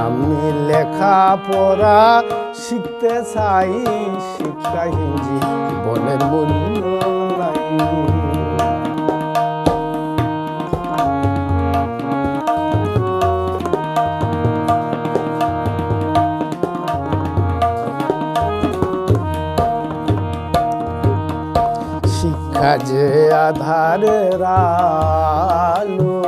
আমি লেখা পড়া শিখতে চাই, শিক্ষাহীন জীবনের মূল্য নাই। শিক্ষা যে আধারের আলো,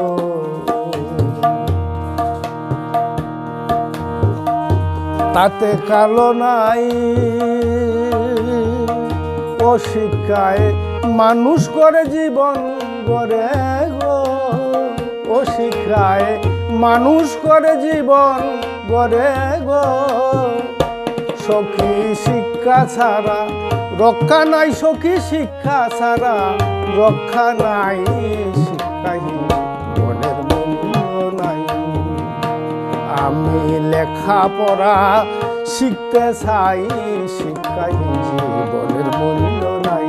তাতে কালো নাই। ও শিক্ষায় মানুষ করে জীবন গড়ে গো, ও শিক্ষায় মানুষ করে জীবন গড়ে গো। সখী শিক্ষা ছাড়া রক্ষা নাই, সখী শিক্ষা ছাড়া রক্ষা নাই। শিক্ষাহীন জীবনের মূল্য নাই। আমি লেখা পড়া শিখতে চাই, শিক্ষাহীন জীবনের মূল্য নাই।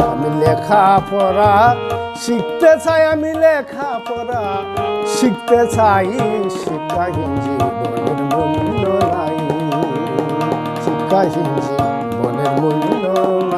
আমি লেখা পড়া শিখতে চাই, আমি লেখা পড়া শিখতে চাই, শিক্ষাহীন জীবনের মূল্য নাই। শিক্ষাহীন জীবনের মূল্য নাই।